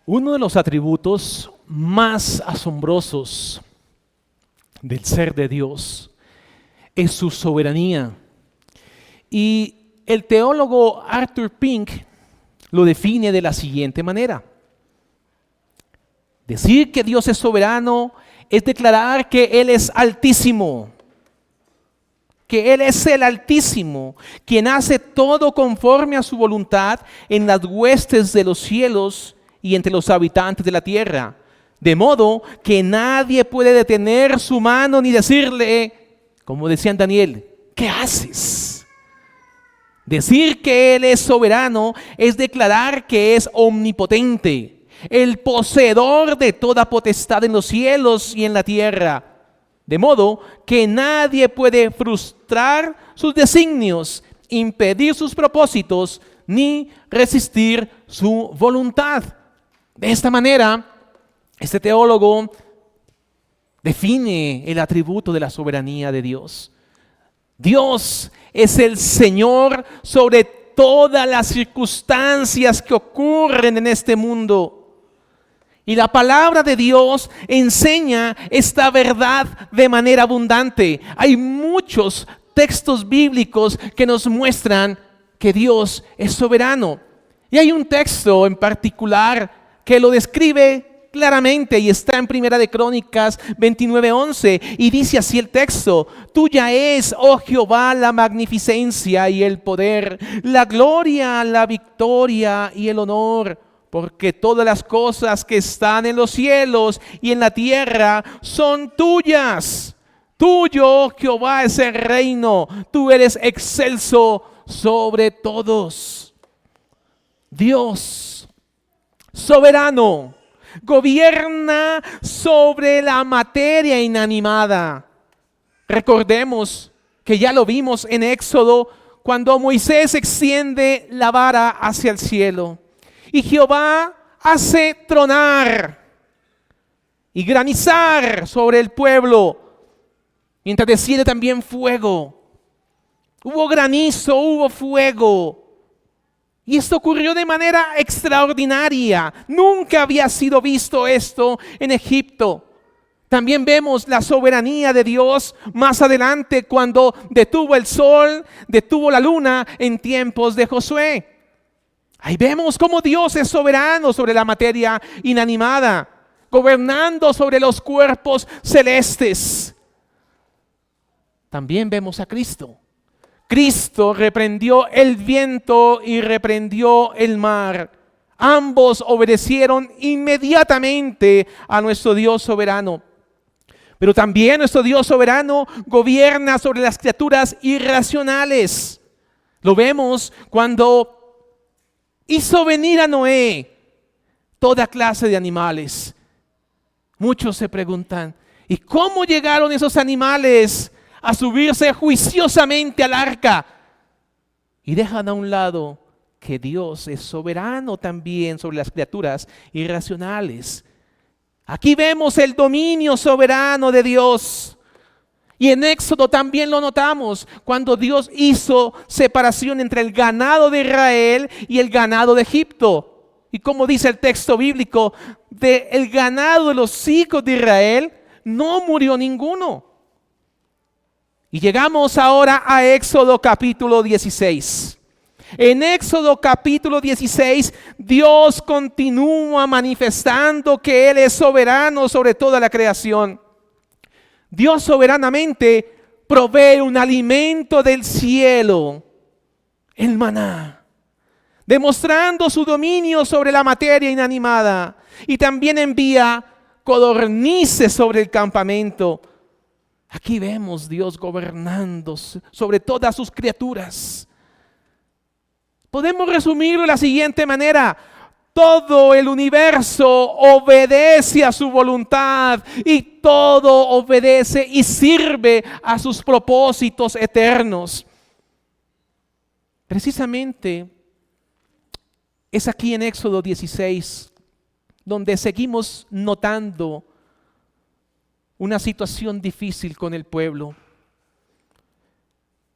Uno de los atributos más asombrosos del ser de Dios es su soberanía. Y el teólogo Arthur Pink lo define de la siguiente manera. Decir que Dios es soberano es declarar que Él es altísimo, que Él es el Altísimo, quien hace todo conforme a su voluntad en las huestes de los cielos y entre los habitantes de la tierra, de modo que nadie puede detener su mano ni decirle, como decía en Daniel, ¿qué haces? Decir que Él es soberano es declarar que es omnipotente, el poseedor de toda potestad en los cielos y en la tierra, de modo que nadie puede frustrar sus designios, impedir sus propósitos, ni resistir su voluntad. De esta manera, este teólogo define el atributo de la soberanía de Dios. Dios es el Señor sobre todas las circunstancias que ocurren en este mundo. Y la palabra de Dios enseña esta verdad de manera abundante. Hay muchos textos bíblicos que nos muestran que Dios es soberano. Y hay un texto en particular que lo describe claramente y está en Primera de Crónicas 29:11 y dice así el texto: tuya es, oh Jehová, la magnificencia y el poder, la gloria, la victoria y el honor, porque todas las cosas que están en los cielos y en la tierra son tuyas. Tuyo, Jehová, es el reino, tú eres excelso sobre todos. Dios soberano gobierna sobre la materia inanimada. Recordemos que ya lo vimos en Éxodo cuando Moisés extiende la vara hacia el cielo y Jehová hace tronar y granizar sobre el pueblo, mientras desciende también fuego. Hubo granizo, hubo fuego. Y esto ocurrió de manera extraordinaria. Nunca había sido visto esto en Egipto. También vemos la soberanía de Dios más adelante cuando detuvo el sol, detuvo la luna en tiempos de Josué. Ahí vemos cómo Dios es soberano sobre la materia inanimada, gobernando sobre los cuerpos celestes. También vemos a Cristo. Cristo reprendió el viento y reprendió el mar. Ambos obedecieron inmediatamente a nuestro Dios soberano. Pero también nuestro Dios soberano gobierna sobre las criaturas irracionales. Lo vemos cuando hizo venir a Noé toda clase de animales. Muchos se preguntan, ¿y cómo llegaron esos animales a subirse juiciosamente al arca? Y dejan a un lado que Dios es soberano también sobre las criaturas irracionales. Aquí vemos el dominio soberano de Dios. Y en Éxodo también lo notamos, cuando Dios hizo separación entre el ganado de Israel y el ganado de Egipto. Y como dice el texto bíblico, del ganado de los hijos de Israel no murió ninguno. Y llegamos ahora a Éxodo capítulo 16. En Éxodo capítulo 16, Dios continúa manifestando que Él es soberano sobre toda la creación. Dios soberanamente provee un alimento del cielo, el maná, demostrando su dominio sobre la materia inanimada. Y también envía codornices sobre el campamento. Aquí vemos Dios gobernando sobre todas sus criaturas. Podemos resumirlo de la siguiente manera: todo el universo obedece a su voluntad y todo obedece y sirve a sus propósitos eternos. Precisamente es aquí en Éxodo 16 donde seguimos notando una situación difícil con el pueblo.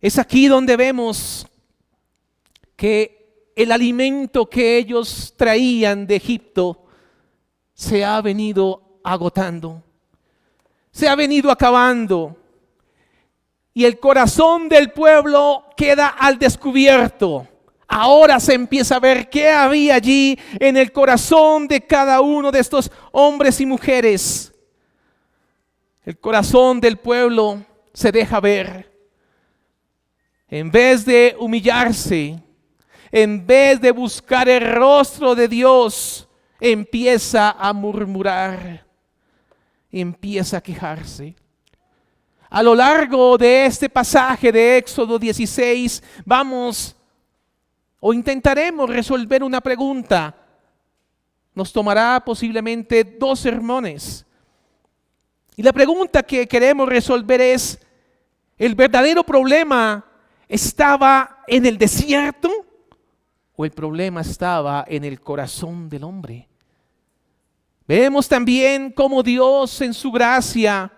Es aquí donde vemos que el alimento que ellos traían de Egipto se ha venido agotando, se ha venido acabando. Y el corazón del pueblo queda al descubierto. Ahora se empieza a ver qué había allí en el corazón de cada uno de estos hombres y mujeres. El corazón del pueblo se deja ver. En vez de humillarse, en vez de buscar el rostro de Dios, empieza a murmurar, empieza a quejarse. A lo largo de este pasaje de Éxodo 16, vamos o intentaremos resolver una pregunta. Nos tomará posiblemente 2 sermones. Y la pregunta que queremos resolver es, ¿el verdadero problema estaba en el desierto o el problema estaba en el corazón del hombre? Vemos también cómo Dios en su gracia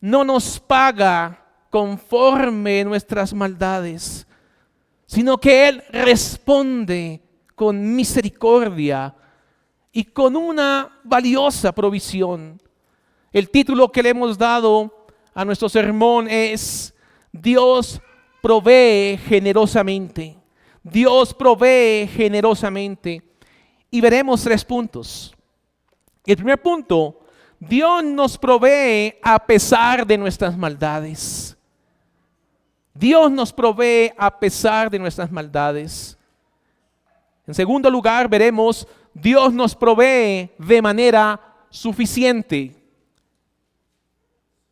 no nos paga conforme nuestras maldades, sino que Él responde con misericordia y con una valiosa provisión. El título que le hemos dado a nuestro sermón es Dios provee generosamente. Dios provee generosamente. Y veremos 3 puntos. El primer punto, Dios nos provee a pesar de nuestras maldades. Dios nos provee a pesar de nuestras maldades. En segundo lugar, veremos, Dios nos provee de manera suficiente.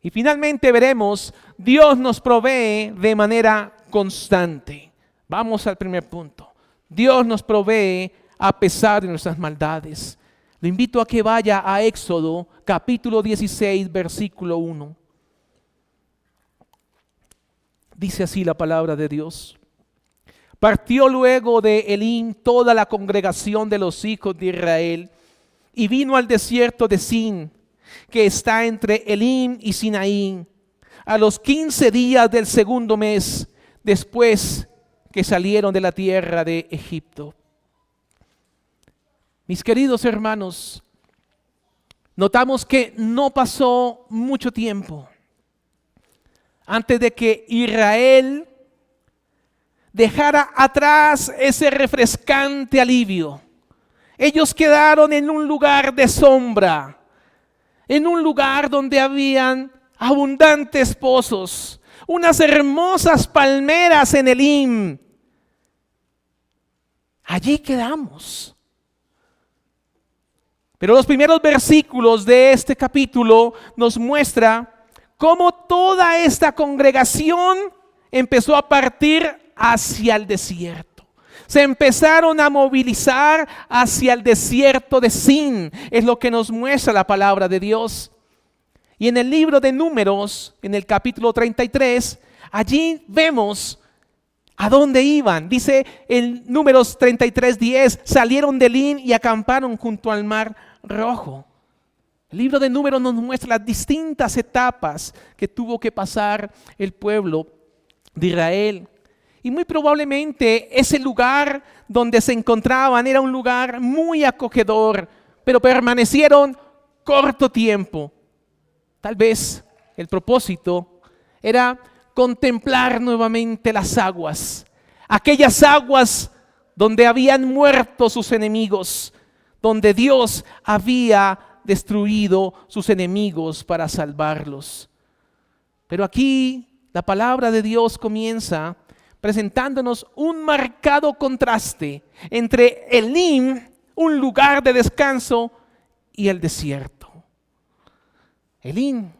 Y finalmente veremos, Dios nos provee de manera constante. Vamos al primer punto. Dios nos provee a pesar de nuestras maldades. Le invito a que vaya a Éxodo capítulo 16, versículo 1. Dice así la palabra de Dios. Partió luego de Elim toda la congregación de los hijos de Israel y vino al desierto de Sin, que está entre Elim y Sinaí, a los 15 días del segundo mes, después que salieron de la tierra de Egipto. Mis queridos hermanos, notamos que no pasó mucho tiempo antes de que Israel dejara atrás ese refrescante alivio. Ellos quedaron en un lugar de sombra, en un lugar donde habían abundantes pozos, unas hermosas palmeras en Elim. Allí quedamos. Pero los primeros versículos de este capítulo nos muestra cómo toda esta congregación empezó a partir hacia el desierto. Se empezaron a movilizar hacia el desierto de Sin. Es lo que nos muestra la palabra de Dios. Y en el libro de Números, en el capítulo 33, allí vemos a dónde iban. Dice en Números 33:10, salieron de Elim y acamparon junto al mar Rojo. El libro de Números nos muestra las distintas etapas que tuvo que pasar el pueblo de Israel. Y muy probablemente ese lugar donde se encontraban era un lugar muy acogedor, pero permanecieron corto tiempo. Tal vez el propósito era contemplar nuevamente las aguas, aquellas aguas donde habían muerto sus enemigos, donde Dios había destruido sus enemigos para salvarlos. Pero aquí la palabra de Dios comienza presentándonos un marcado contraste entre Elim, un lugar de descanso, y el desierto. Elim,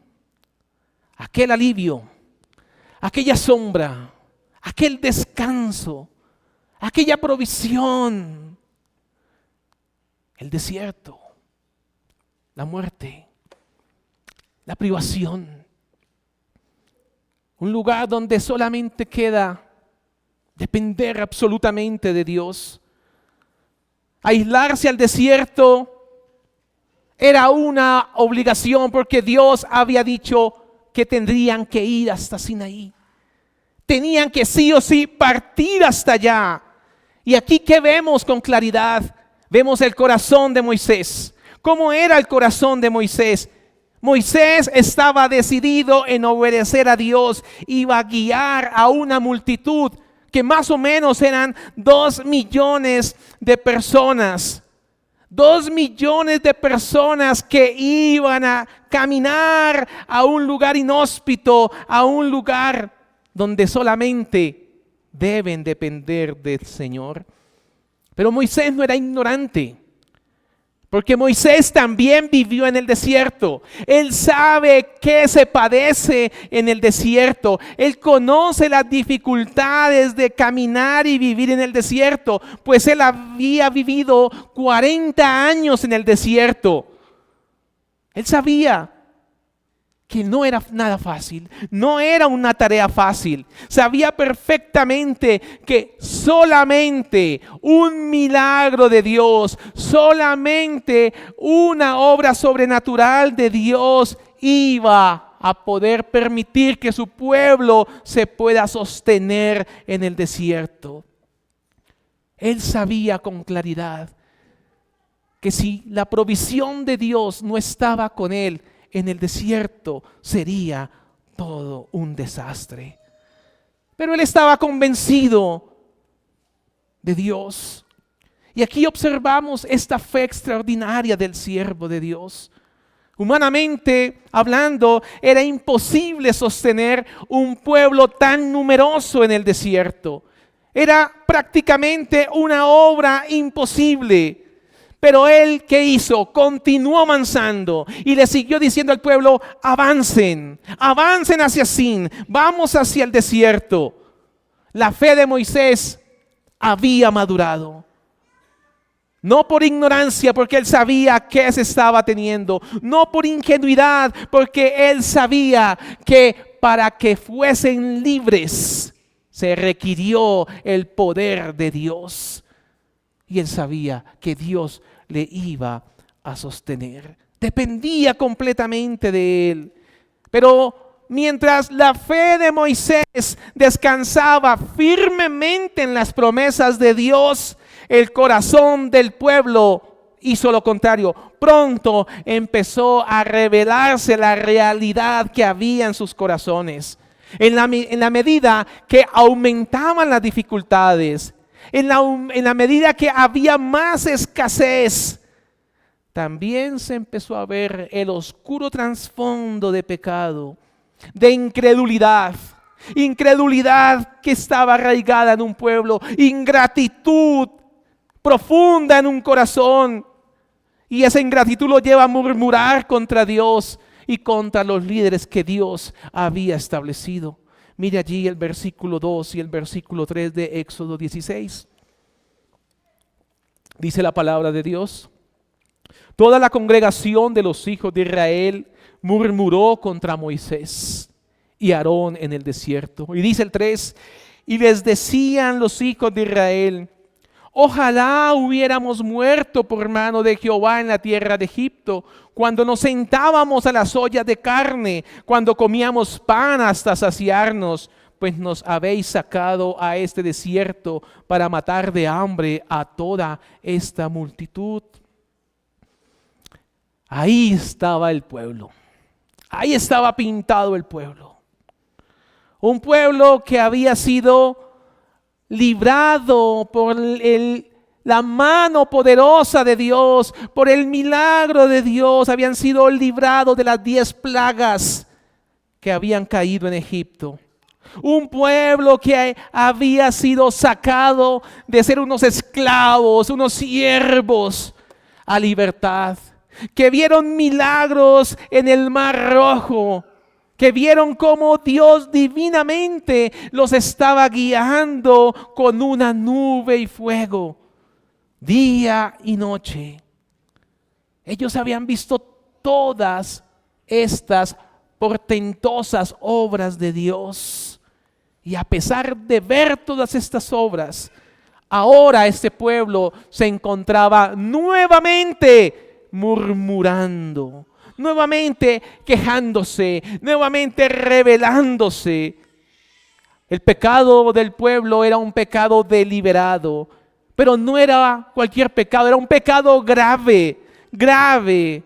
aquel alivio, aquella sombra, aquel descanso, aquella provisión. El desierto, la muerte, la privación. Un lugar donde solamente queda depender absolutamente de Dios. Aislarse al desierto era una obligación porque Dios había dicho que tendrían que ir hasta Sinaí. Tenían que sí o sí partir hasta allá. Y aquí, ¿qué vemos con claridad? Vemos el corazón de Moisés. ¿Cómo era el corazón de Moisés? Moisés estaba decidido en obedecer a Dios. Iba a guiar a una multitud que más o menos eran 2 millones de personas. 2 millones de personas que iban a caminar a un lugar inhóspito, a un lugar donde solamente deben depender del Señor. Pero Moisés no era ignorante, porque Moisés también vivió en el desierto. Él sabe qué se padece en el desierto. Él conoce las dificultades de caminar y vivir en el desierto, pues él había vivido 40 años en el desierto. Él sabía que no era nada fácil, no era una tarea fácil. Sabía perfectamente que solamente un milagro de Dios, solamente una obra sobrenatural de Dios iba a poder permitir que su pueblo se pueda sostener en el desierto. Él sabía con claridad que si la provisión de Dios no estaba con él, en el desierto sería todo un desastre. Pero él estaba convencido de Dios. Y aquí observamos esta fe extraordinaria del siervo de Dios. Humanamente hablando, era imposible sostener un pueblo tan numeroso en el desierto. Era prácticamente una obra imposible. Pero él, ¿qué hizo? Continuó avanzando y le siguió diciendo al pueblo: avancen, avancen hacia Sin, vamos hacia el desierto. La fe de Moisés había madurado. No por ignorancia, porque él sabía qué se estaba teniendo. No por ingenuidad, porque él sabía que para que fuesen libres se requirió el poder de Dios. Y él sabía que Dios le iba a sostener. Dependía completamente de él. Pero mientras la fe de Moisés descansaba firmemente en las promesas de Dios, el corazón del pueblo hizo lo contrario. Pronto empezó a revelarse la realidad que había en sus corazones. En la medida que aumentaban las dificultades, en la medida que había más escasez, también se empezó a ver el oscuro trasfondo de pecado, de incredulidad. Incredulidad que estaba arraigada en un pueblo, ingratitud profunda en un corazón. Y esa ingratitud lo lleva a murmurar contra Dios y contra los líderes que Dios había establecido. Mire allí el versículo 2 y el versículo 3 de Éxodo 16. Dice la palabra de Dios: toda la congregación de los hijos de Israel murmuró contra Moisés y Aarón en el desierto. Y dice el 3, y les decían los hijos de Israel: ojalá hubiéramos muerto por mano de Jehová en la tierra de Egipto, cuando nos sentábamos a las ollas de carne, cuando comíamos pan hasta saciarnos, pues nos habéis sacado a este desierto para matar de hambre a toda esta multitud. Ahí estaba el pueblo, ahí estaba pintado el pueblo. Un pueblo que había sido librado por la mano poderosa de Dios, por el milagro de Dios. Habían sido librados de las 10 plagas que habían caído en Egipto. Un pueblo que había sido sacado de ser unos esclavos, unos siervos, a libertad. Que vieron milagros en el Mar Rojo. Que vieron cómo Dios divinamente los estaba guiando con una nube y fuego, día y noche. Ellos habían visto todas estas portentosas obras de Dios. Y a pesar de ver todas estas obras, ahora este pueblo se encontraba nuevamente murmurando, nuevamente quejándose, nuevamente rebelándose. El pecado del pueblo era un pecado deliberado, pero no era cualquier pecado, era un pecado grave, grave.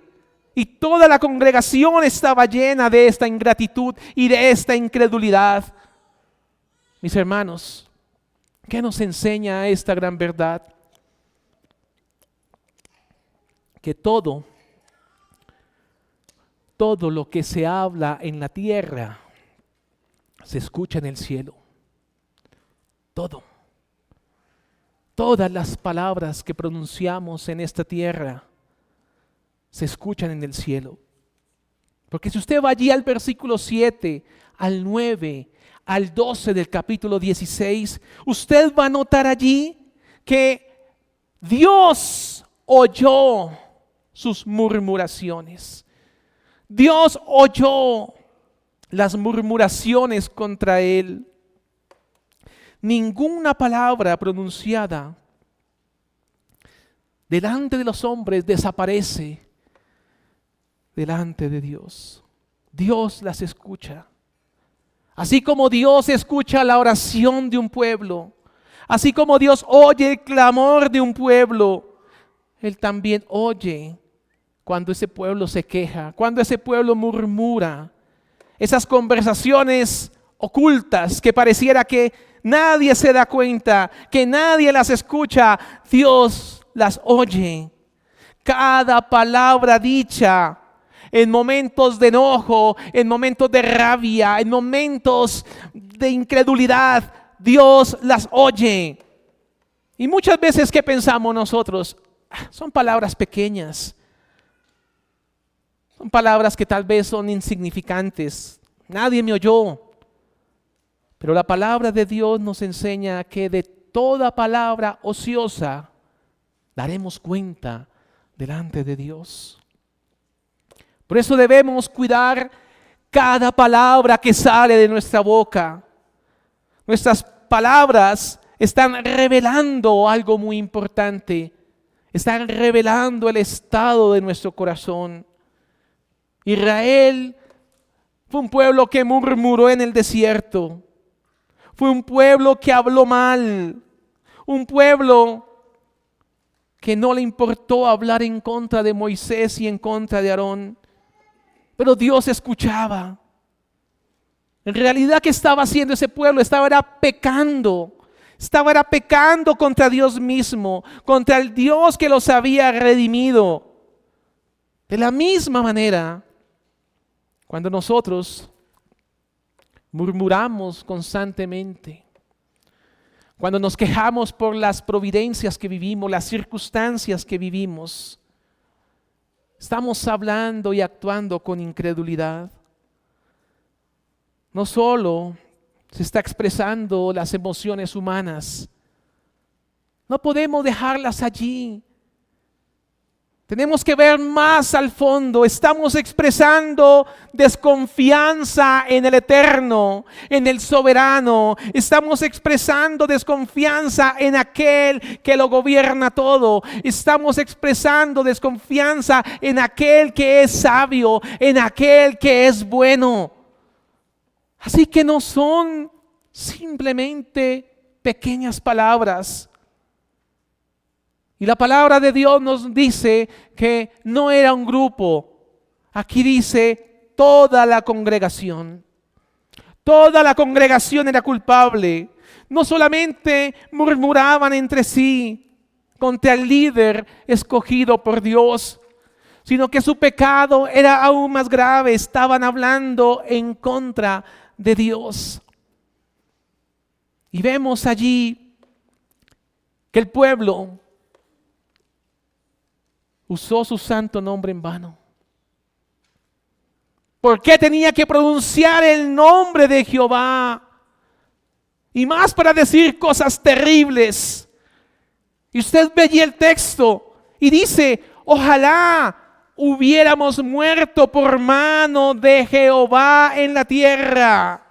Y toda la congregación estaba llena de esta ingratitud y de esta incredulidad. Mis hermanos, ¿qué nos enseña esta gran verdad? Que todo lo que se habla en la tierra se escucha en el cielo. Todo. Todas las palabras que pronunciamos en esta tierra se escuchan en el cielo. Porque si usted va allí al versículo 7, al 9, al 12 del capítulo 16, usted va a notar allí que Dios oyó sus murmuraciones. Dios oyó las murmuraciones contra él. Ninguna palabra pronunciada delante de los hombres desaparece delante de Dios. Dios las escucha. Así como Dios escucha la oración de un pueblo, así como Dios oye el clamor de un pueblo, Él también oye cuando ese pueblo se queja, cuando ese pueblo murmura. Esas conversaciones ocultas que pareciera que nadie se da cuenta, que nadie las escucha, Dios las oye. Cada palabra dicha en momentos de enojo, en momentos de rabia, en momentos de incredulidad, Dios las oye. Y muchas veces, ¿qué pensamos nosotros? Son palabras pequeñas. Son palabras que tal vez son insignificantes. Nadie me oyó. Pero la palabra de Dios nos enseña que de toda palabra ociosa daremos cuenta delante de Dios. Por eso debemos cuidar cada palabra que sale de nuestra boca. Nuestras palabras están revelando algo muy importante. Están revelando el estado de nuestro corazón. Israel fue un pueblo que murmuró en el desierto. Fue un pueblo que habló mal. Un pueblo que no le importó hablar en contra de Moisés y en contra de Aarón. Pero Dios escuchaba. En realidad, ¿qué estaba haciendo ese pueblo? Estaba pecando. Estaba pecando contra Dios mismo, contra el Dios que los había redimido. De la misma manera, cuando nosotros murmuramos constantemente, cuando nos quejamos por las providencias que vivimos, las circunstancias que vivimos, estamos hablando y actuando con incredulidad. No solo se está expresando las emociones humanas, no podemos dejarlas allí. Tenemos que ver más al fondo. Estamos expresando desconfianza en el eterno, en el soberano. Estamos expresando desconfianza en aquel que lo gobierna todo. Estamos expresando desconfianza en aquel que es sabio, en aquel que es bueno. Así que no son simplemente pequeñas palabras. Y la palabra de Dios nos dice que no era un grupo. Aquí dice toda la congregación. Toda la congregación era culpable. No solamente murmuraban entre sí contra el líder escogido por Dios, sino que su pecado era aún más grave. Estaban hablando en contra de Dios. Y vemos allí que el pueblo usó su santo nombre en vano. ¿Por qué tenía que pronunciar el nombre de Jehová? Y más para decir cosas terribles. Y usted ve allí el texto y dice, ojalá hubiéramos muerto por mano de Jehová en la tierra.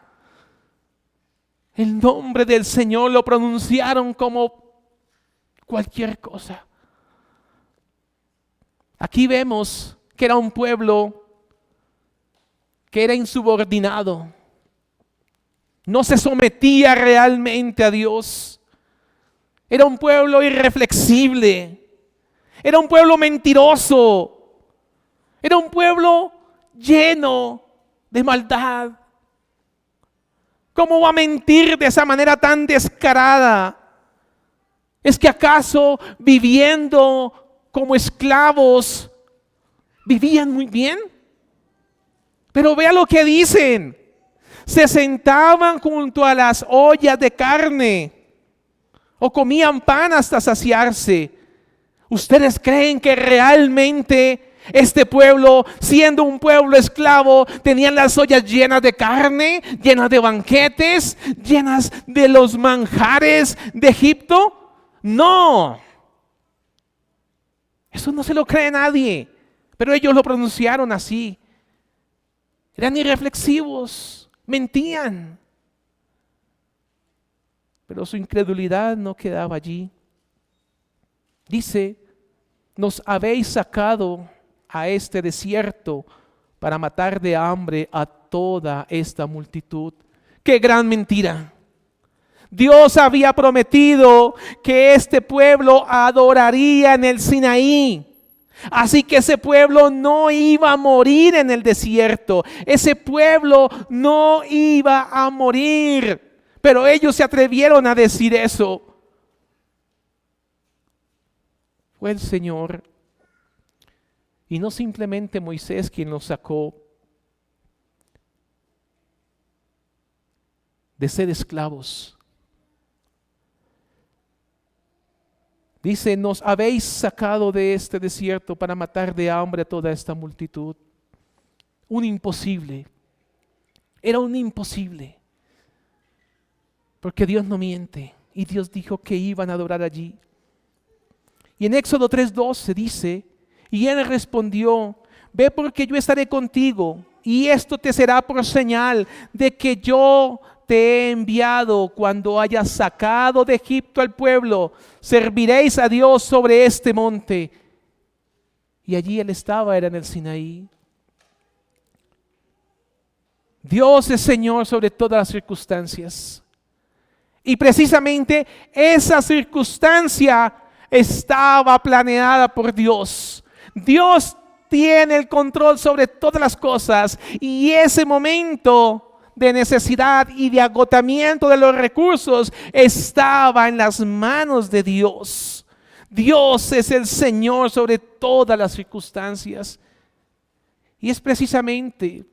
El nombre del Señor lo pronunciaron como cualquier cosa. Aquí vemos que era un pueblo que era insubordinado. No se sometía realmente a Dios. Era un pueblo irreflexible. Era un pueblo mentiroso. Era un pueblo lleno de maldad. ¿Cómo va a mentir de esa manera tan descarada? ¿Es que acaso viviendo como esclavos vivían muy bien? Pero vea lo que dicen. Se sentaban junto a las ollas de carne o comían pan hasta saciarse. ¿Ustedes creen que realmente este pueblo, siendo un pueblo esclavo, tenían las ollas llenas de carne, llenas de banquetes, llenas de los manjares de Egipto? No. Eso no se lo cree nadie, pero ellos lo pronunciaron así. Eran irreflexivos, mentían. Pero su incredulidad no quedaba allí. Dice, nos habéis sacado a este desierto para matar de hambre a toda esta multitud. ¡Qué gran mentira! Dios había prometido que este pueblo adoraría en el Sinaí. Así que ese pueblo no iba a morir en el desierto. Ese pueblo no iba a morir. Pero ellos se atrevieron a decir eso. Fue el Señor y no simplemente Moisés quien los sacó de ser esclavos. Dice, nos habéis sacado de este desierto para matar de hambre a toda esta multitud. Un imposible. Era un imposible. Porque Dios no miente. Y Dios dijo que iban a adorar allí. Y en Éxodo 3:12 dice, y él respondió, ve porque yo estaré contigo, y esto te será por señal de que yo te he enviado. Cuando hayas sacado de Egipto al pueblo, serviréis a Dios sobre este monte. Y allí él estaba, era en el Sinaí. Dios es Señor sobre todas las circunstancias. Y precisamente esa circunstancia estaba planeada por Dios. Dios tiene el control sobre todas las cosas, y ese momento de necesidad y de agotamiento de los recursos estaba en las manos de Dios. Dios es el Señor sobre todas las circunstancias. Y es precisamente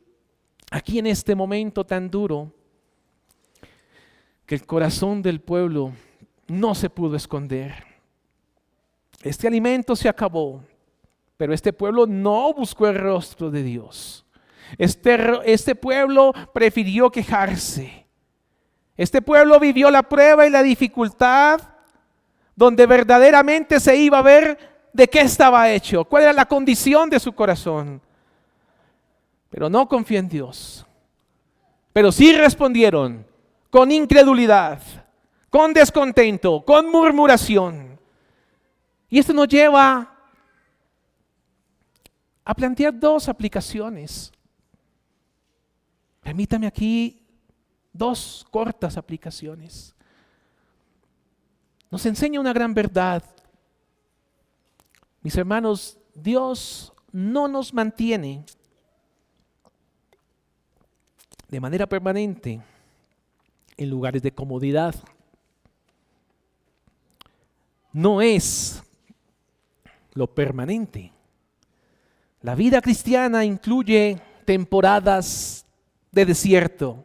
aquí en este momento tan duro que el corazón del pueblo no se pudo esconder. Este alimento se acabó, pero este pueblo no buscó el rostro de Dios. Este pueblo prefirió quejarse. Este pueblo vivió la prueba y la dificultad, donde verdaderamente se iba a ver de qué estaba hecho, cuál era la condición de su corazón. Pero no confió en Dios. Pero sí respondieron con incredulidad, con descontento, con murmuración. Y esto nos lleva a plantear dos aplicaciones. Permítame aquí dos cortas aplicaciones. Nos enseña una gran verdad. Mis hermanos, Dios no nos mantiene de manera permanente en lugares de comodidad. No es lo permanente. La vida cristiana incluye temporadas de desierto,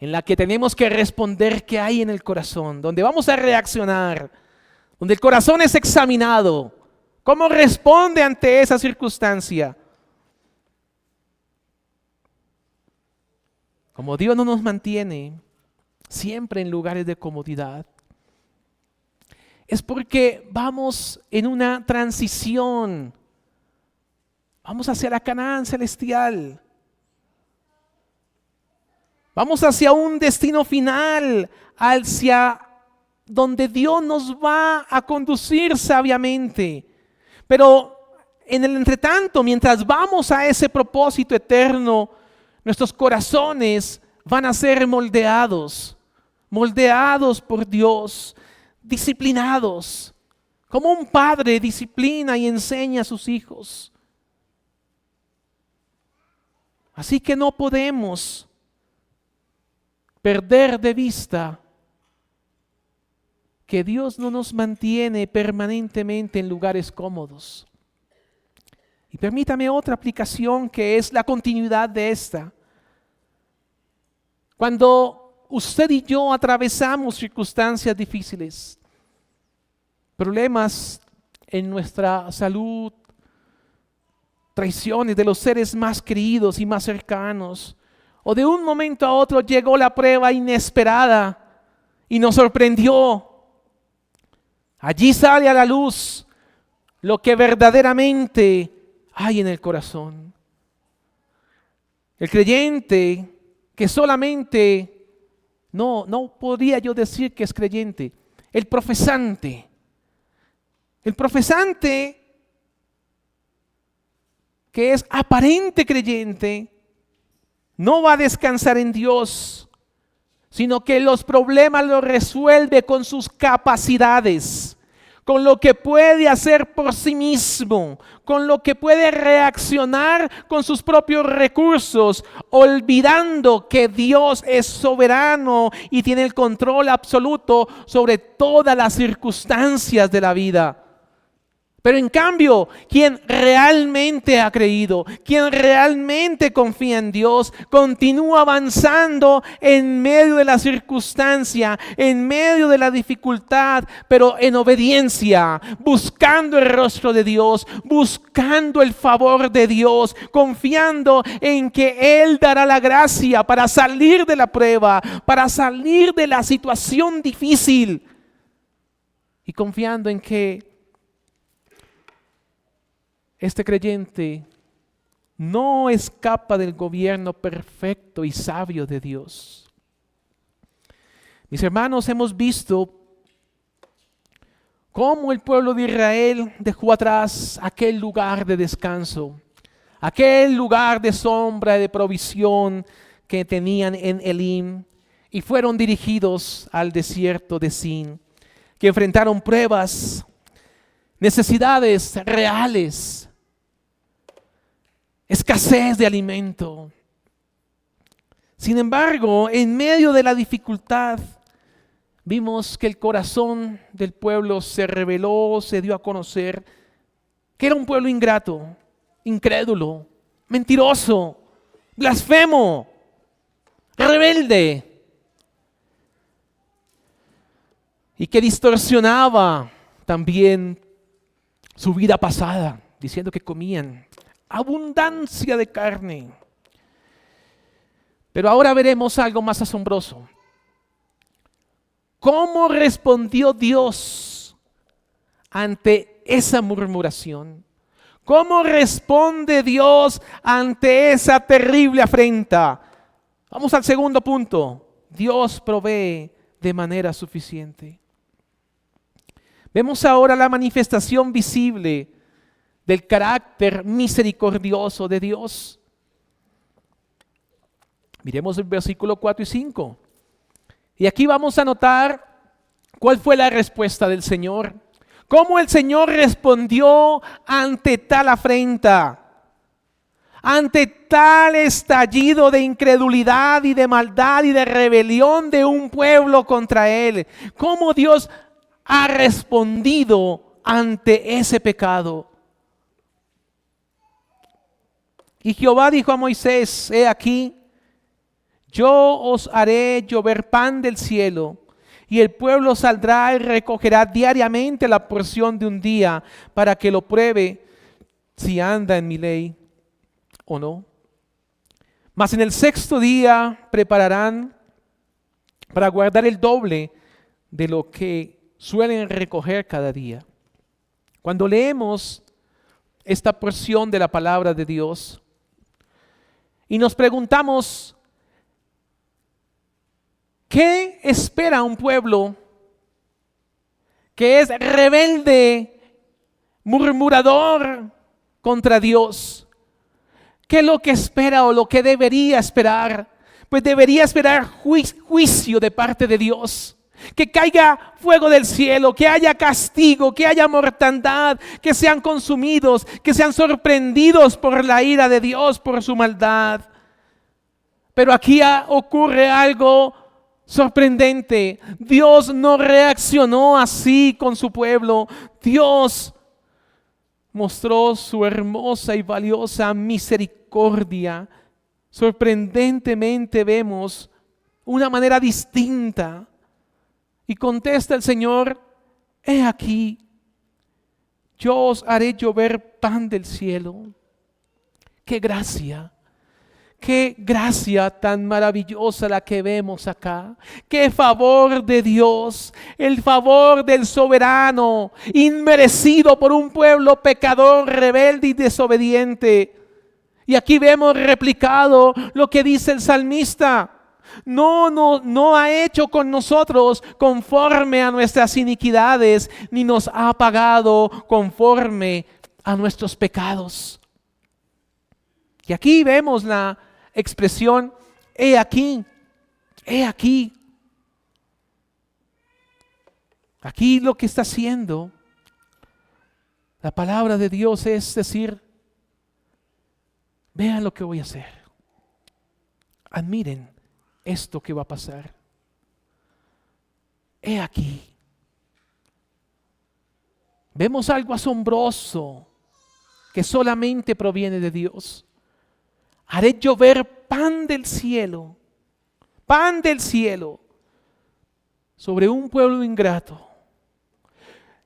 en la que tenemos que responder qué hay en el corazón, donde vamos a reaccionar, donde el corazón es examinado, cómo responde ante esa circunstancia. Como Dios no nos mantiene siempre en lugares de comodidad, es porque vamos en una transición, vamos hacia la Canaán celestial. Vamos hacia un destino final, hacia donde Dios nos va a conducir sabiamente. Pero en el entretanto, mientras vamos a ese propósito eterno, nuestros corazones van a ser moldeados por Dios, disciplinados, Como un padre disciplina y enseña a sus hijos. Así que no podemos perder de vista que Dios no nos mantiene permanentemente en lugares cómodos. Y permítame otra aplicación que es la continuidad de esta. Cuando usted y yo atravesamos circunstancias difíciles, problemas en nuestra salud, traiciones de los seres más queridos y más cercanos, o de un momento a otro llegó la prueba inesperada y nos sorprendió. Allí sale a la luz lo que verdaderamente hay en el corazón. El creyente que solamente, no podría yo decir que es creyente, el profesante que es aparente creyente, no va a descansar en Dios, sino que los problemas los resuelve con sus capacidades, con lo que puede hacer por sí mismo, con lo que puede reaccionar con sus propios recursos, olvidando que Dios es soberano y tiene el control absoluto sobre todas las circunstancias de la vida. Pero en cambio, quien realmente ha creído, quien realmente confía en Dios, continúa avanzando en medio de la circunstancia, en medio de la dificultad, pero en obediencia, buscando el rostro de Dios, buscando el favor de Dios, confiando en que Él dará la gracia para salir de la prueba, para salir de la situación difícil, y confiando en que este creyente no escapa del gobierno perfecto y sabio de Dios. Mis hermanos, hemos visto cómo el pueblo de Israel dejó atrás aquel lugar de descanso, aquel lugar de sombra y de provisión que tenían en Elim, y fueron dirigidos al desierto de Sin, que enfrentaron pruebas, necesidades reales, escasez de alimento. Sin embargo, en medio de la dificultad, vimos que el corazón del pueblo se rebeló, se dio a conocer que era un pueblo ingrato, incrédulo, mentiroso, blasfemo, rebelde, y que distorsionaba también su vida pasada, diciendo que comían abundancia de carne. Pero ahora veremos algo más asombroso. ¿Cómo respondió Dios ante esa murmuración? ¿Cómo responde Dios ante esa terrible afrenta? Vamos al segundo punto. Dios provee de manera suficiente. Vemos ahora la manifestación visible del carácter misericordioso de Dios. Miremos el versículo 4 y 5. Y aquí vamos a notar cuál fue la respuesta del Señor. Cómo el Señor respondió ante tal afrenta, ante tal estallido de incredulidad y de maldad y de rebelión de un pueblo contra Él. Cómo Dios ha respondido ante ese pecado. Y Jehová dijo a Moisés: he aquí, yo os haré llover pan del cielo, y el pueblo saldrá y recogerá diariamente la porción de un día, para que lo pruebe si anda en mi ley o no. Mas en el sexto día prepararán para guardar el doble de lo que suelen recoger cada día. Cuando leemos esta porción de la palabra de Dios y nos preguntamos, ¿qué espera un pueblo que es rebelde, murmurador contra Dios? ¿Qué es lo que espera o lo que debería esperar? Pues debería esperar juicio de parte de Dios. Que caiga fuego del cielo, que haya castigo, que haya mortandad, que sean consumidos, que sean sorprendidos por la ira de Dios, por su maldad. Pero aquí ocurre algo sorprendente. Dios no reaccionó así con su pueblo. Dios mostró su hermosa y valiosa misericordia. Sorprendentemente vemos una manera distinta. Y contesta el Señor: he aquí, yo os haré llover pan del cielo. ¡Qué gracia! ¡Qué gracia tan maravillosa la que vemos acá! ¡Qué favor de Dios! El favor del soberano, inmerecido por un pueblo pecador, rebelde y desobediente. Y aquí vemos replicado lo que dice el salmista: no ha hecho con nosotros conforme a nuestras iniquidades, ni nos ha pagado conforme a nuestros pecados. Y aquí vemos la expresión: he aquí, he aquí. Aquí lo que está haciendo la palabra de Dios es decir: vean lo que voy a hacer, admiren esto que va a pasar. He aquí. Vemos algo asombroso que solamente proviene de Dios. Haré llover pan del cielo sobre un pueblo ingrato.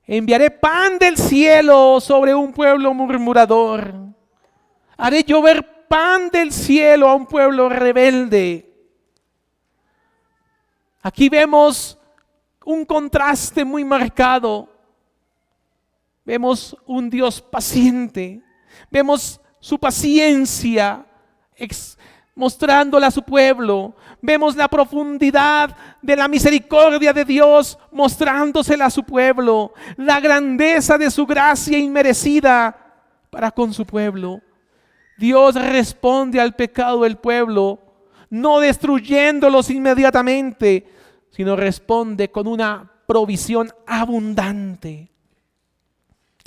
Enviaré pan del cielo sobre un pueblo murmurador. Haré llover pan del cielo a un pueblo rebelde. Aquí vemos un contraste muy marcado. Vemos un Dios paciente. Vemos su paciencia mostrándola a su pueblo. Vemos la profundidad de la misericordia de Dios mostrándosela a su pueblo. La grandeza de su gracia inmerecida para con su pueblo. Dios responde al pecado del pueblo, no destruyéndolos inmediatamente, sino responde con una provisión abundante.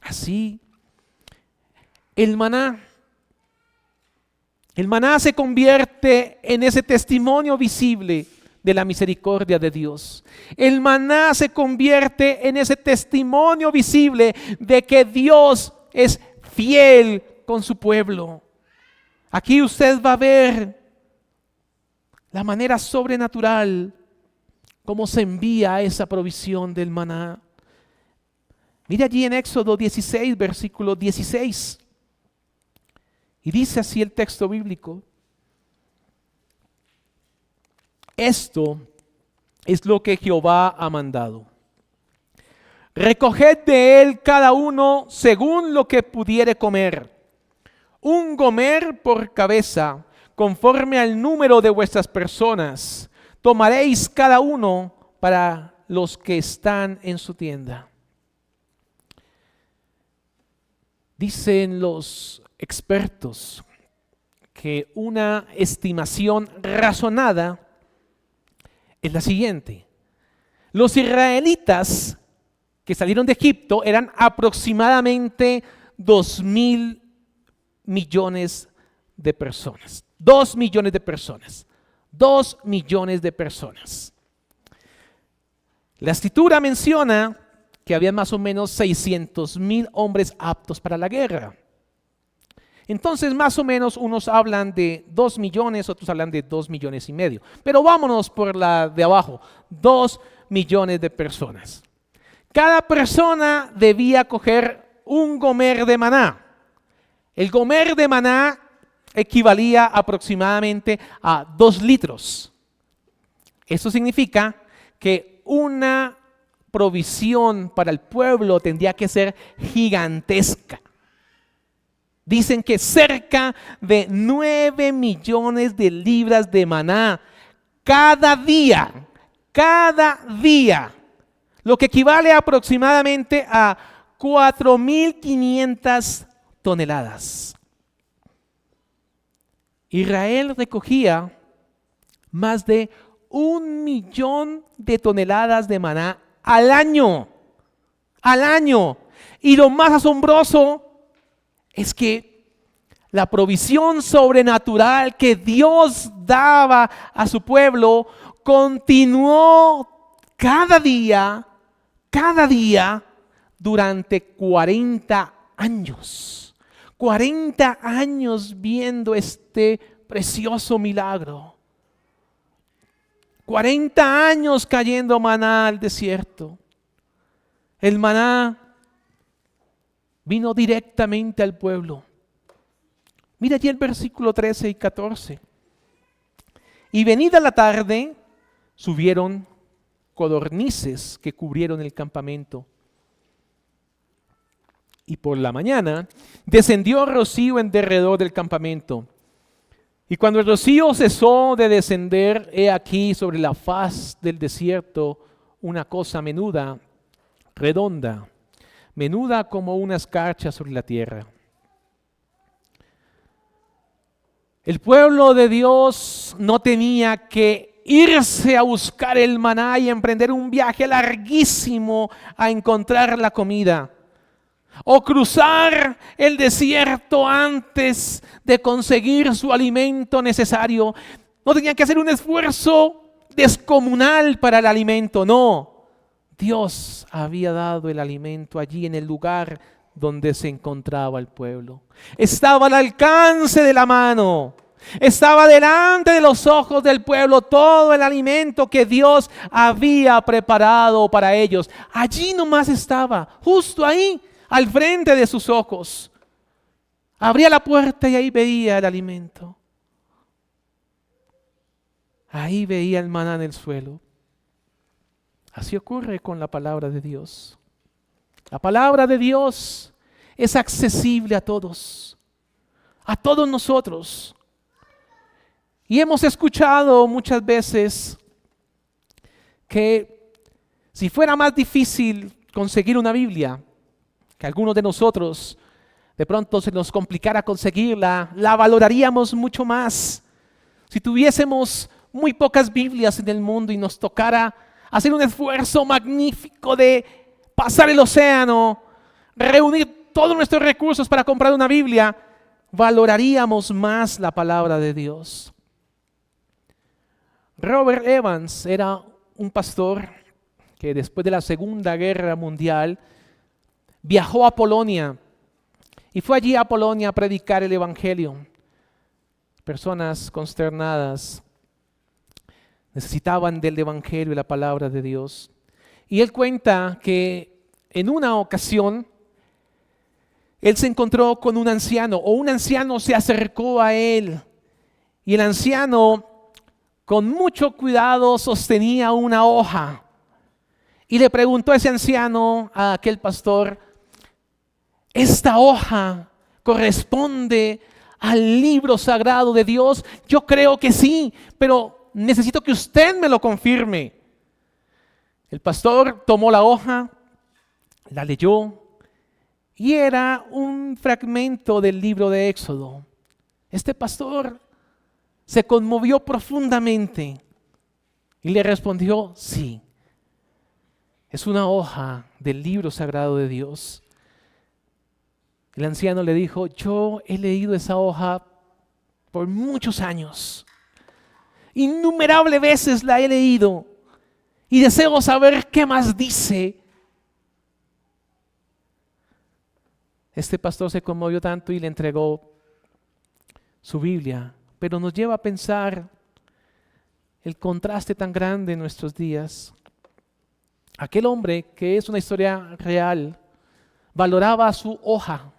Así, el maná se convierte en ese testimonio visible de la misericordia de Dios. El maná se convierte en ese testimonio visible de que Dios es fiel con su pueblo. Aquí usted va a ver la manera sobrenatural cómo se envía esa provisión del maná. Mira allí en Éxodo 16, versículo 16. Y dice así el texto bíblico: esto es lo que Jehová ha mandado. Recoged de él cada uno según lo que pudiere comer. Un gomer por cabeza, conforme al número de vuestras personas. Tomaréis cada uno para los que están en su tienda. Dicen los expertos que una estimación razonada es la siguiente: los israelitas que salieron de Egipto eran aproximadamente 2.000 millones de personas. 2 millones de personas. 2 millones de personas. La escritura menciona que había más o menos 600,000 hombres aptos para la guerra. Entonces, más o menos, unos hablan de 2 millones, otros hablan de 2 millones y medio. Pero vámonos por la de abajo, 2 millones de personas. Cada persona debía coger un gomer de maná. El gomer de maná equivalía aproximadamente a 2 litros. Eso significa que una provisión para el pueblo tendría que ser gigantesca. Dicen que cerca de 9 millones de libras de maná cada día, lo que equivale aproximadamente a 4.500 toneladas. Israel recogía más de 1 millón de toneladas de maná al año. Al año. Y lo más asombroso es que la provisión sobrenatural que Dios daba a su pueblo continuó cada día durante 40 años. 40 años viendo este precioso milagro. 40 años cayendo maná al desierto. El maná vino directamente al pueblo. Mira allí el versículo 13 y 14. Y venida la tarde, subieron codornices que cubrieron el campamento. Y por la mañana descendió rocío en derredor del campamento. Y cuando el rocío cesó de descender, he aquí sobre la faz del desierto una cosa menuda, redonda, menuda como una escarcha sobre la tierra. El pueblo de Dios no tenía que irse a buscar el maná y emprender un viaje larguísimo a encontrar la comida, o cruzar el desierto antes de conseguir su alimento necesario. No tenían que hacer un esfuerzo descomunal para el alimento, no. Dios había dado el alimento allí en el lugar donde se encontraba el pueblo. Estaba al alcance de la mano. Estaba delante de los ojos del pueblo todo el alimento que Dios había preparado para ellos. Allí nomás estaba, justo ahí, al frente de sus ojos. Abría la puerta y ahí veía el alimento. Ahí veía el maná en el suelo. Así ocurre con la palabra de Dios. La palabra de Dios es accesible a todos nosotros. Y hemos escuchado muchas veces que si fuera más difícil conseguir una Biblia, que algunos de nosotros de pronto se nos complicara conseguirla, la valoraríamos mucho más. Si tuviésemos muy pocas Biblias en el mundo y nos tocara hacer un esfuerzo magnífico de pasar el océano, reunir todos nuestros recursos para comprar una Biblia, valoraríamos más la palabra de Dios. Robert Evans era un pastor que después de la Segunda Guerra Mundial viajó a Polonia y fue allí a Polonia a predicar el Evangelio. Personas consternadas necesitaban del Evangelio y la palabra de Dios. Y él cuenta que en una ocasión él se encontró con un anciano, o un anciano se acercó a él, y el anciano con mucho cuidado sostenía una hoja y le preguntó a ese anciano, a aquel pastor: ¿esta hoja corresponde al libro sagrado de Dios? Yo creo que sí, pero necesito que usted me lo confirme. El pastor tomó la hoja, la leyó y era un fragmento del libro de Éxodo. Este pastor se conmovió profundamente y le respondió: sí, es una hoja del libro sagrado de Dios. El anciano le dijo: yo he leído esa hoja por muchos años. Innumerables veces la he leído y deseo saber qué más dice. Este pastor se conmovió tanto y le entregó su Biblia, pero nos lleva a pensar el contraste tan grande en nuestros días. Aquel hombre, que es una historia real, valoraba su hoja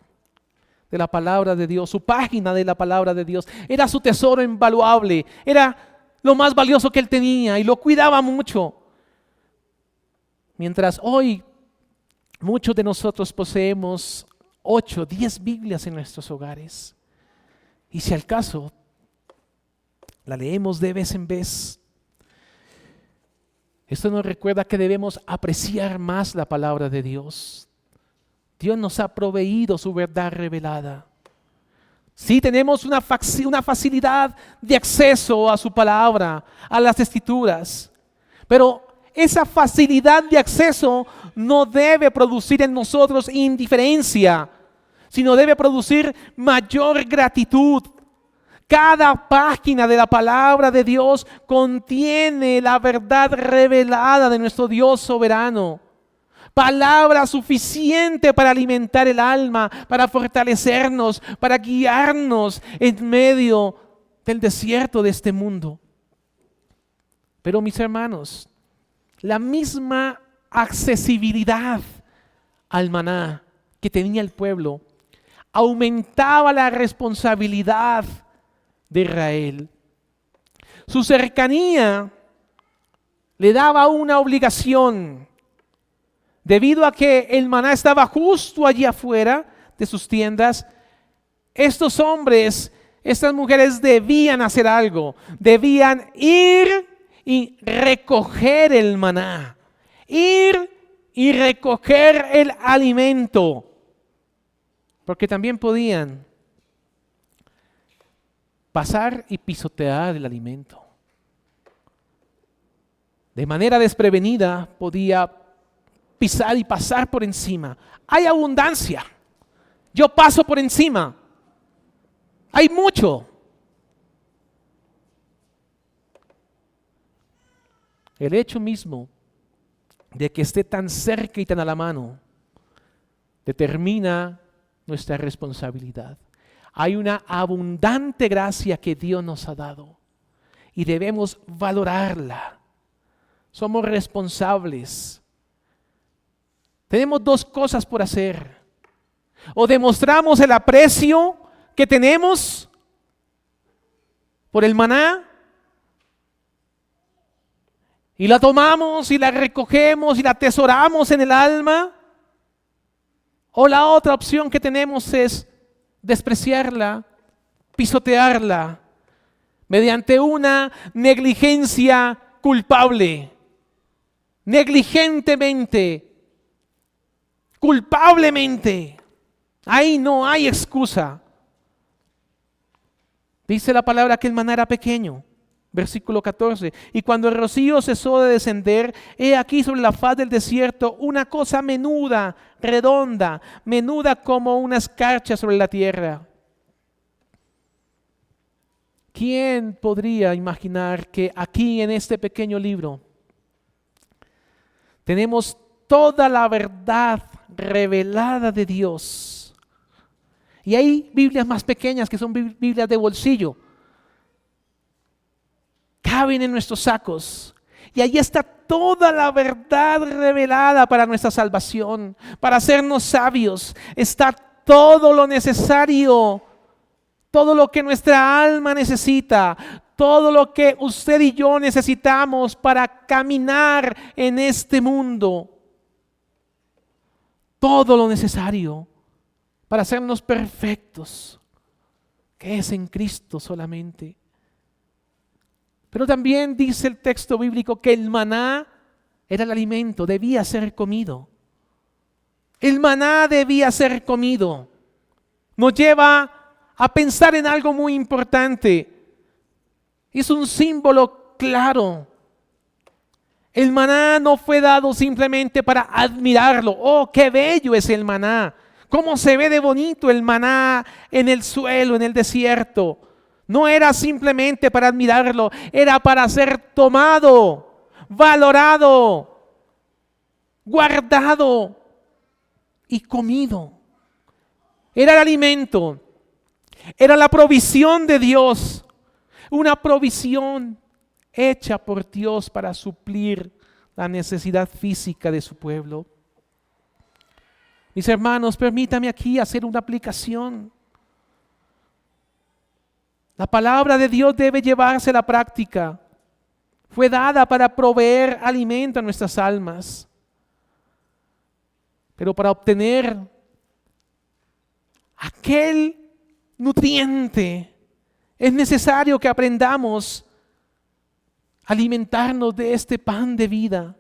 de la palabra de Dios, su página de la palabra de Dios. Era su tesoro invaluable, era lo más valioso que él tenía y lo cuidaba mucho. Mientras hoy muchos de nosotros poseemos 8, 10 Biblias en nuestros hogares. Y si al caso, la leemos de vez en vez. Esto nos recuerda que debemos apreciar más la palabra de Dios. Dios nos ha proveído su verdad revelada. Sí, tenemos una facilidad de acceso a su palabra, a las escrituras. Pero esa facilidad de acceso no debe producir en nosotros indiferencia, sino debe producir mayor gratitud. Cada página de la palabra de Dios contiene la verdad revelada de nuestro Dios soberano. Palabra suficiente para alimentar el alma, para fortalecernos, para guiarnos en medio del desierto de este mundo. Pero mis hermanos, la misma accesibilidad al maná que tenía el pueblo aumentaba la responsabilidad de Israel. Su cercanía le daba una obligación. Debido a que el maná estaba justo allí afuera de sus tiendas, estos hombres, estas mujeres debían hacer algo. Debían ir y recoger el maná. Ir y recoger el alimento. Porque también podían pasar y pisotear el alimento. De manera desprevenida podía pisar y pasar por encima. Hay abundancia. Yo paso por encima. Hay mucho. El hecho mismo de que esté tan cerca y tan a la mano determina nuestra responsabilidad. Hay una abundante gracia que Dios nos ha dado y debemos valorarla. Somos responsables. Tenemos dos cosas por hacer. O demostramos el aprecio que tenemos por el maná y la tomamos y la recogemos y la atesoramos en el alma. O la otra opción que tenemos es despreciarla, pisotearla mediante una negligencia culpable, negligentemente, culpablemente. Ahí no hay excusa. Dice la palabra que el maná era pequeño. Versículo 14. Y cuando el rocío cesó de descender, he aquí sobre la faz del desierto una cosa menuda, redonda, menuda como una escarcha sobre la tierra. ¿Quién podría imaginar que aquí en este pequeño libro tenemos toda la verdad revelada de Dios? Y hay Biblias más pequeñas que son Biblias de bolsillo. Caben en nuestros sacos. Y ahí está toda la verdad revelada para nuestra salvación, para hacernos sabios. Está todo lo necesario, todo lo que nuestra alma necesita, todo lo que usted y yo necesitamos para caminar en este mundo. Todo lo necesario para hacernos perfectos, que es en Cristo solamente. Pero también dice el texto bíblico que el maná era el alimento, debía ser comido. El maná debía ser comido. Nos lleva a pensar en algo muy importante. Es un símbolo claro. El maná no fue dado simplemente para admirarlo. ¡Oh, qué bello es el maná! ¿Cómo se ve de bonito el maná en el suelo, en el desierto? No era simplemente para admirarlo, era para ser tomado, valorado, guardado y comido. Era el alimento, era la provisión de Dios, una provisión hecha por Dios para suplir la necesidad física de su pueblo. Mis hermanos, permítame aquí hacer una aplicación. La palabra de Dios debe llevarse a la práctica. Fue dada para proveer alimento a nuestras almas. Pero para obtener aquel nutriente es necesario que aprendamos a alimentarnos de este pan de vida.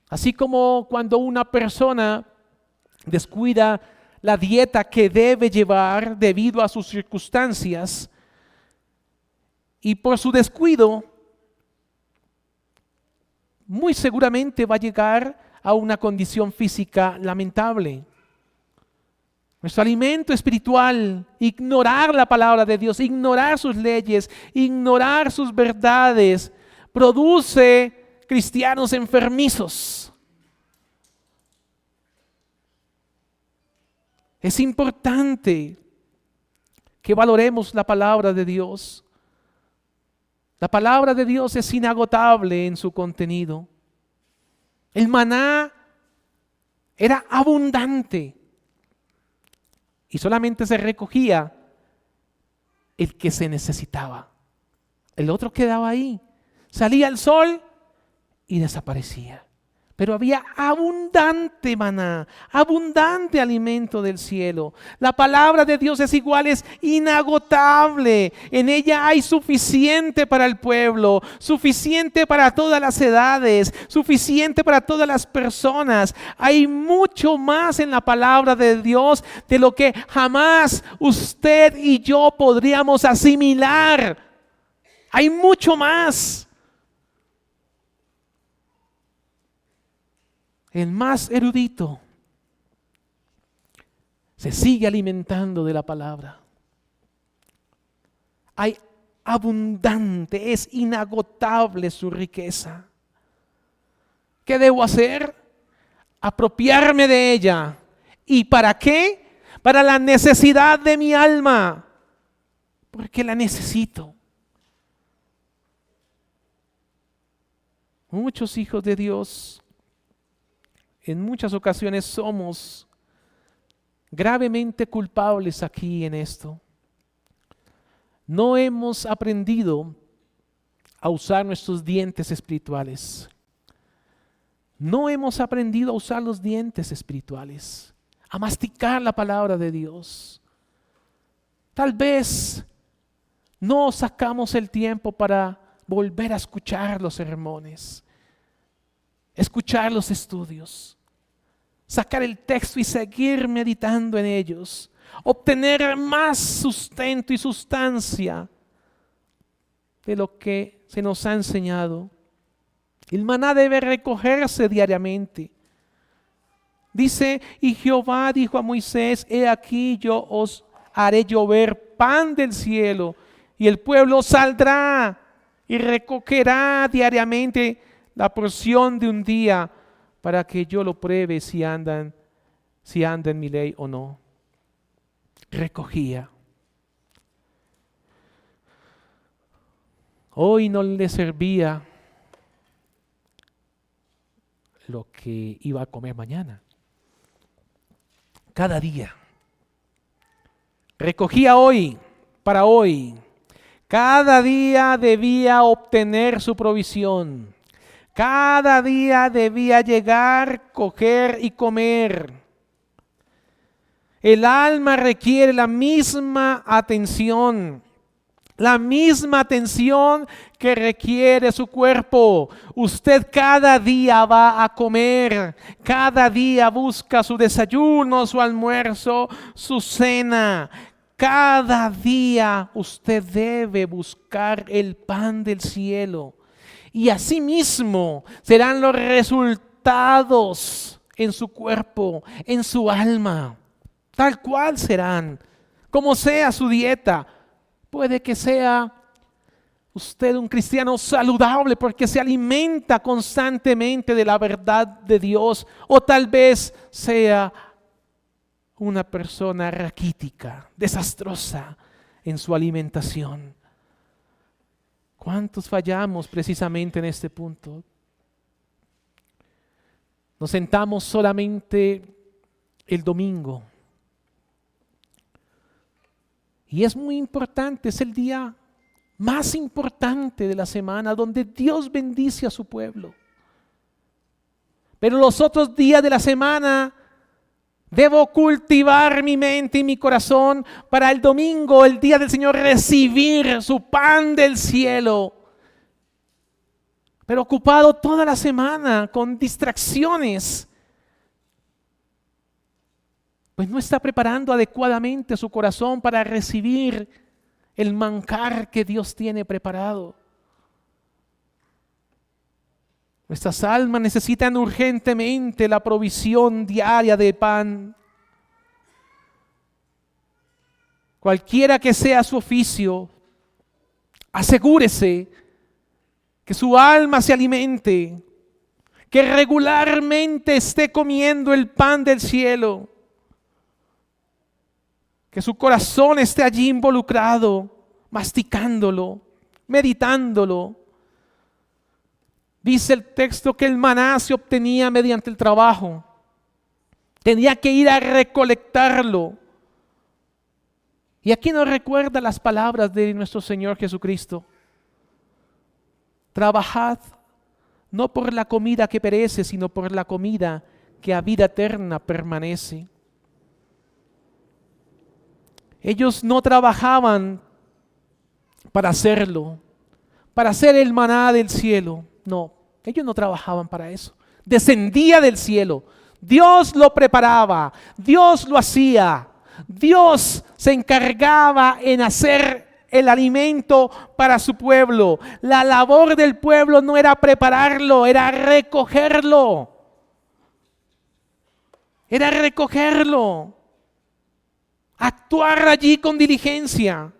Así como cuando una persona descuida la dieta que debe llevar debido a sus circunstancias, y por su descuido, muy seguramente va a llegar a una condición física lamentable. Nuestro alimento espiritual, ignorar la palabra de Dios, ignorar sus leyes, ignorar sus verdades, produce cristianos enfermizos. Es importante que valoremos la palabra de Dios. La palabra de Dios es inagotable en su contenido. El maná era abundante y solamente se recogía el que se necesitaba. El otro quedaba ahí. Salía el sol y desaparecía. Pero había abundante maná, abundante alimento del cielo. La palabra de Dios es igual, es inagotable. En ella hay suficiente para el pueblo, suficiente para todas las edades, suficiente para todas las personas. Hay mucho más en la palabra de Dios de lo que jamás usted y yo podríamos asimilar. Hay mucho más. El más erudito se sigue alimentando de la palabra. Hay abundante, es inagotable su riqueza. ¿Qué debo hacer? Apropiarme de ella. ¿Y para qué? Para la necesidad de mi alma, porque la necesito. Muchos hijos de Dios en muchas ocasiones somos gravemente culpables aquí en esto. No hemos aprendido a usar nuestros dientes espirituales. No hemos aprendido a usar los dientes espirituales, a masticar la palabra de Dios. Tal vez no sacamos el tiempo para volver a escuchar los sermones, escuchar los estudios, sacar el texto y seguir meditando en ellos, obtener más sustento y sustancia de lo que se nos ha enseñado. El maná debe recogerse diariamente. Dice, y Jehová dijo a Moisés, he aquí yo os haré llover pan del cielo, y el pueblo saldrá y recogerá diariamente la porción de un día, para que yo lo pruebe si anda en mi ley o no. Recogía. Hoy no le servía lo que iba a comer mañana. Cada día. Recogía hoy, para hoy. Cada día debía obtener su provisión. Cada día debía llegar, coger y comer. El alma requiere la misma atención que requiere su cuerpo. Usted cada día va a comer, cada día busca su desayuno, su almuerzo, su cena. Cada día usted debe buscar el pan del cielo. Y asimismo serán los resultados en su cuerpo, en su alma. Tal cual serán, como sea su dieta. Puede que sea usted un cristiano saludable porque se alimenta constantemente de la verdad de Dios. O tal vez sea una persona raquítica, desastrosa en su alimentación. ¿Cuántos fallamos precisamente en este punto? Nos sentamos solamente el domingo. Y es muy importante, es el día más importante de la semana donde Dios bendice a su pueblo. Pero los otros días de la semana debo cultivar mi mente y mi corazón para el domingo, el día del Señor, recibir su pan del cielo. Pero ocupado toda la semana con distracciones, pues no está preparando adecuadamente su corazón para recibir el manjar que Dios tiene preparado. Nuestras almas necesitan urgentemente la provisión diaria de pan. Cualquiera que sea su oficio, asegúrese que su alma se alimente, que regularmente esté comiendo el pan del cielo, que su corazón esté allí involucrado, masticándolo, meditándolo. Dice el texto que el maná se obtenía mediante el trabajo. Tenía que ir a recolectarlo. Y aquí nos recuerda las palabras de nuestro Señor Jesucristo. Trabajad no por la comida que perece, sino por la comida que a vida eterna permanece. Ellos no trabajaban para hacerlo, para hacer el maná del cielo. No, ellos no trabajaban para eso. Descendía del cielo. Dios lo preparaba, Dios lo hacía. Dios se encargaba en hacer el alimento para su pueblo. La labor del pueblo no era prepararlo, era recogerlo. Era recogerlo. Actuar allí con diligencia.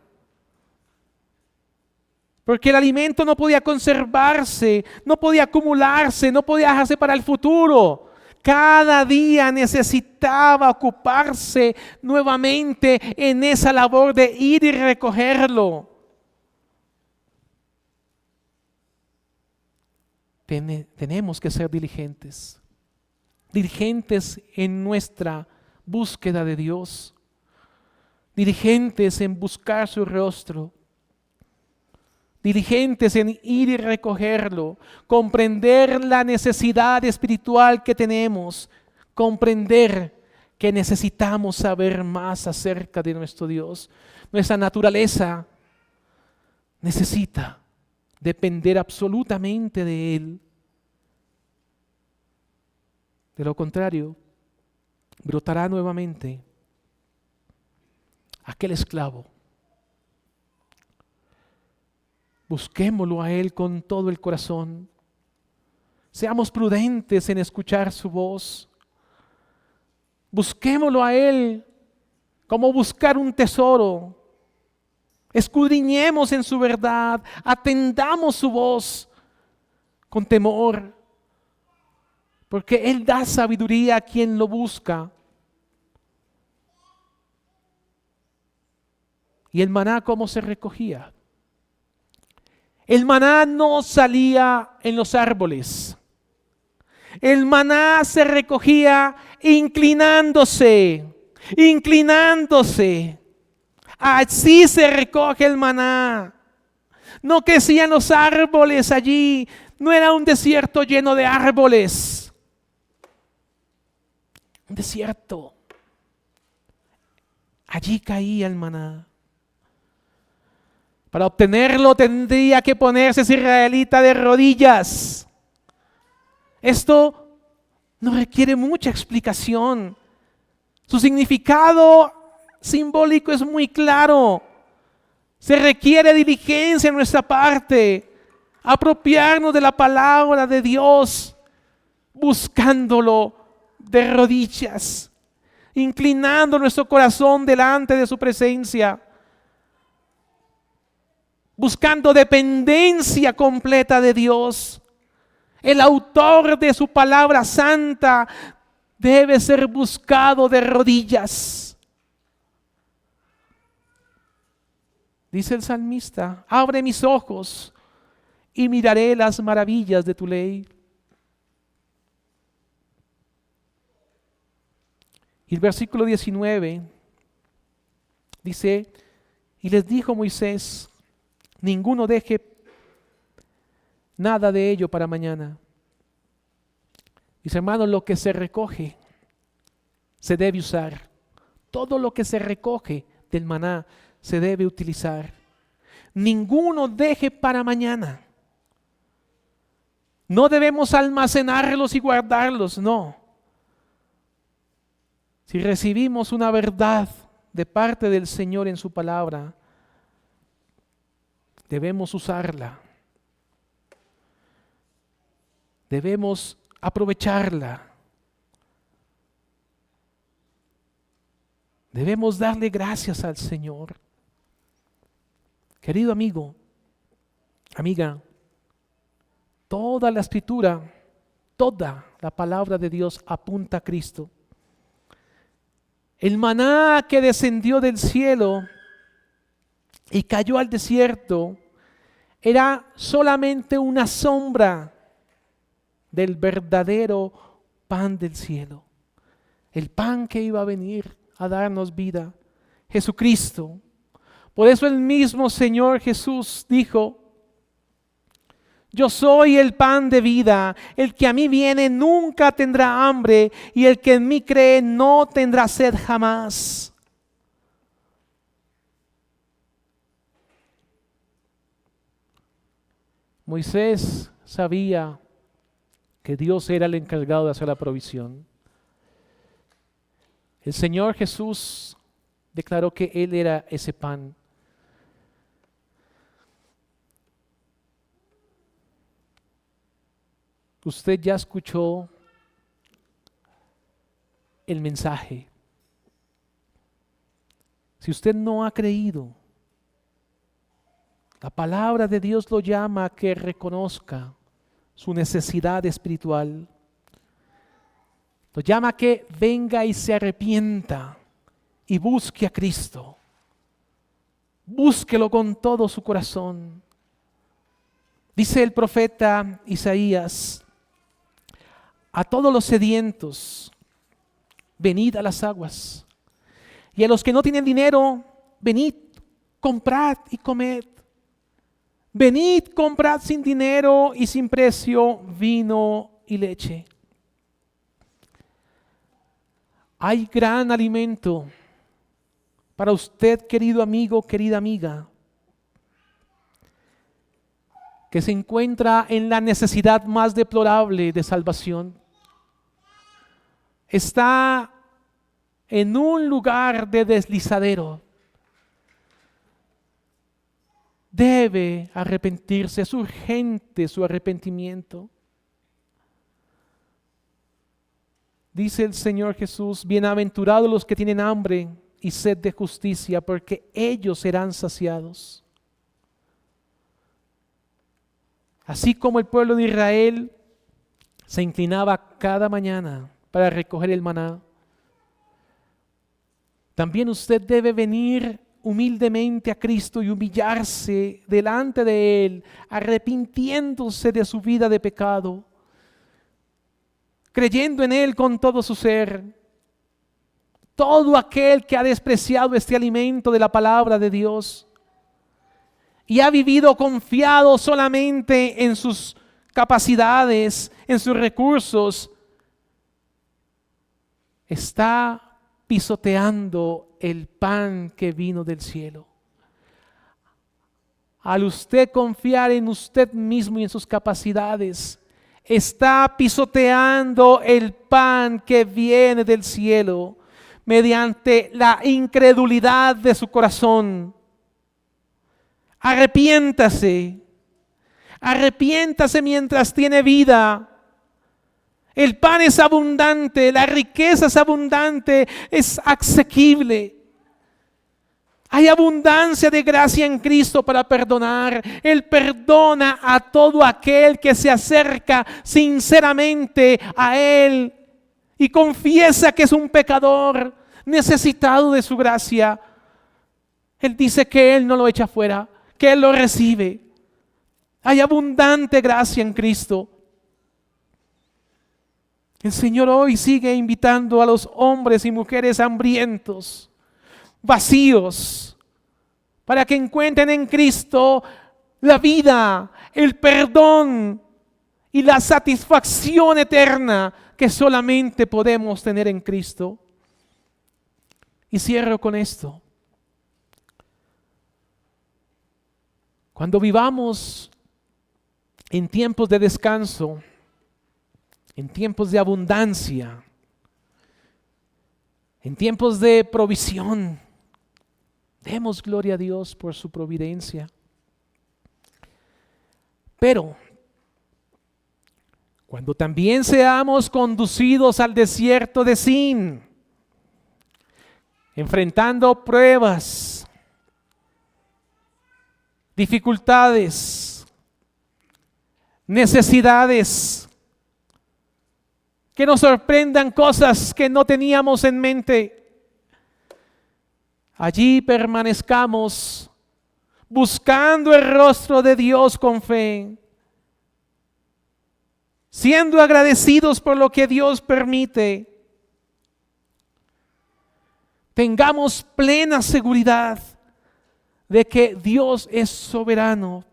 Porque el alimento no podía conservarse, no podía acumularse, no podía dejarse para el futuro. Cada día necesitaba ocuparse nuevamente en esa labor de ir y recogerlo. Tenemos que ser diligentes. Diligentes en nuestra búsqueda de Dios. Diligentes en buscar su rostro. Diligentes en ir y recogerlo, comprender la necesidad espiritual que tenemos, comprender que necesitamos saber más acerca de nuestro Dios. Nuestra naturaleza necesita depender absolutamente de Él. De lo contrario, brotará nuevamente aquel esclavo. Busquémoslo a Él con todo el corazón. Seamos prudentes en escuchar su voz. Busquémoslo a Él como buscar un tesoro. Escudriñemos en su verdad. Atendamos su voz con temor. Porque Él da sabiduría a quien lo busca. ¿Y el maná cómo se recogía? El maná no salía en los árboles. El maná se recogía inclinándose. Así se recoge el maná. No crecían los árboles allí. No era un desierto lleno de árboles. Un desierto. Allí caía el maná. Para obtenerlo tendría que ponerse ese israelita de rodillas. Esto no requiere mucha explicación. Su significado simbólico es muy claro. Se requiere diligencia en nuestra parte, apropiarnos de la palabra de Dios, buscándolo de rodillas, inclinando nuestro corazón delante de su presencia. Buscando dependencia completa de Dios. El autor de su palabra santa debe ser buscado de rodillas. Dice el salmista, abre mis ojos y miraré las maravillas de tu ley. Y el versículo 19 dice, y les dijo Moisés, ninguno deje nada de ello para mañana. Mis hermanos, lo que se recoge se debe usar. Todo lo que se recoge del maná se debe utilizar. Ninguno deje para mañana. No debemos almacenarlos y guardarlos, no. Si recibimos una verdad de parte del Señor en su palabra, debemos usarla. Debemos aprovecharla. Debemos darle gracias al Señor. Querido amigo, amiga, toda la Escritura, toda la palabra de Dios apunta a Cristo. El maná que descendió del cielo y cayó al desierto era solamente una sombra del verdadero pan del cielo. El pan que iba a venir a darnos vida, Jesucristo. Por eso el mismo Señor Jesús dijo: yo soy el pan de vida, el que a mí viene nunca tendrá hambre, y el que en mí cree no tendrá sed jamás. Moisés sabía que Dios era el encargado de hacer la provisión. El Señor Jesús declaró que Él era ese pan. Usted ya escuchó el mensaje. Si usted no ha creído, la palabra de Dios lo llama a que reconozca su necesidad espiritual. Lo llama a que venga y se arrepienta y busque a Cristo. Búsquelo con todo su corazón. Dice el profeta Isaías: a todos los sedientos, venid a las aguas. Y a los que no tienen dinero, venid, comprad y comed. Venid, comprad sin dinero y sin precio vino y leche. Hay gran alimento para usted, querido amigo, querida amiga, que se encuentra en la necesidad más deplorable de salvación. Está en un lugar de deslizadero. Debe arrepentirse, es urgente su arrepentimiento. Dice el Señor Jesús: bienaventurados los que tienen hambre y sed de justicia, porque ellos serán saciados. Así como el pueblo de Israel se inclinaba cada mañana para recoger el maná, también usted debe venir humildemente a Cristo y humillarse delante de Él, arrepintiéndose de su vida de pecado, creyendo en Él con todo su ser. Todo aquel que ha despreciado este alimento de la palabra de Dios y ha vivido confiado solamente en sus capacidades, en sus recursos, está pisoteando el pan que vino del cielo. Al usted confiar en usted mismo y en sus capacidades, está pisoteando el pan que viene del cielo mediante la incredulidad de su corazón. Arrepiéntase. Arrepiéntase mientras tiene vida. El pan es abundante, la riqueza es abundante, es asequible. Hay abundancia de gracia en Cristo para perdonar. Él perdona a todo aquel que se acerca sinceramente a Él y confiesa que es un pecador necesitado de su gracia. Él dice que Él no lo echa fuera, que Él lo recibe. Hay abundante gracia en Cristo. El Señor hoy sigue invitando a los hombres y mujeres hambrientos, vacíos, para que encuentren en Cristo la vida, el perdón y la satisfacción eterna que solamente podemos tener en Cristo. Y cierro con esto. Cuando vivamos en tiempos de descanso, en tiempos de abundancia, En tiempos de provisión, demos gloria a Dios por su providencia. Pero cuando también seamos conducidos al desierto de Sin, enfrentando pruebas, dificultades, necesidades, que nos sorprendan cosas que no teníamos en mente, allí permanezcamos buscando el rostro de Dios con fe, siendo agradecidos por lo que Dios permite. Tengamos plena seguridad de que Dios es soberano,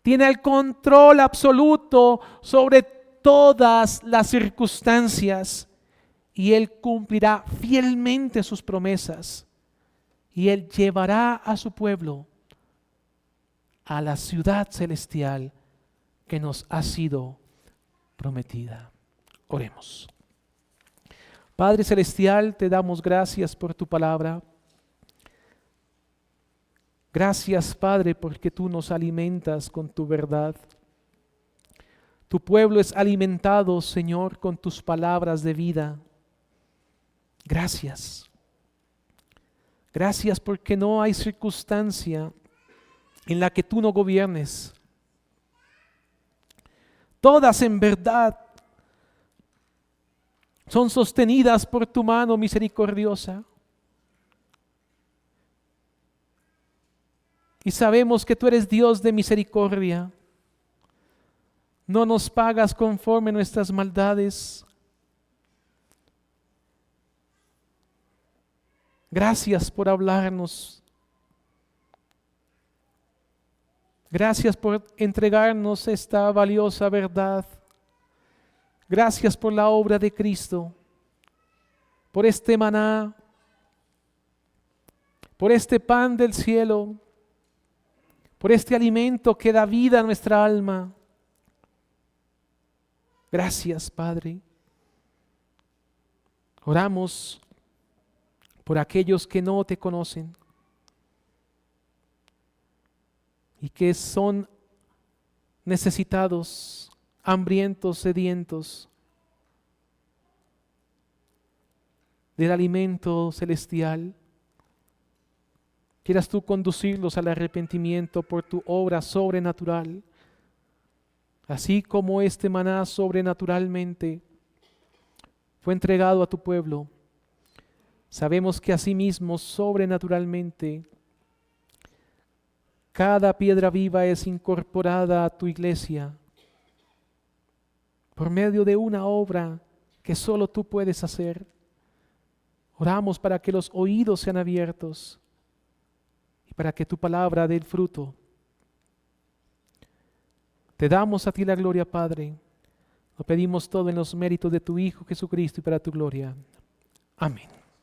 tiene el control absoluto sobre todas las circunstancias y Él cumplirá fielmente sus promesas y Él llevará a su pueblo a la ciudad celestial que nos ha sido prometida. Oremos. Padre celestial, te damos gracias por tu palabra. Gracias, Padre, porque tú nos alimentas con tu verdad. Tu pueblo es alimentado, Señor, con tus palabras de vida. Gracias. Gracias porque no hay circunstancia en la que tú no gobiernes. Todas en verdad son sostenidas por tu mano misericordiosa. Y sabemos que tú eres Dios de misericordia. No nos pagas conforme nuestras maldades. Gracias por hablarnos. Gracias por entregarnos esta valiosa verdad. Gracias por la obra de Cristo, por este maná, por este pan del cielo, por este alimento que da vida a nuestra alma. Gracias, Padre. Oramos por aquellos que no te conocen y que son necesitados, hambrientos, sedientos del alimento celestial. Quieras tú conducirlos al arrepentimiento por tu obra sobrenatural, así como este maná sobrenaturalmente fue entregado a tu pueblo. Sabemos que asimismo sobrenaturalmente cada piedra viva es incorporada a tu iglesia por medio de una obra que solo tú puedes hacer. Oramos para que los oídos sean abiertos y para que tu palabra dé el fruto. Te damos a ti la gloria, Padre. Lo pedimos todo en los méritos de tu Hijo Jesucristo y para tu gloria. Amén.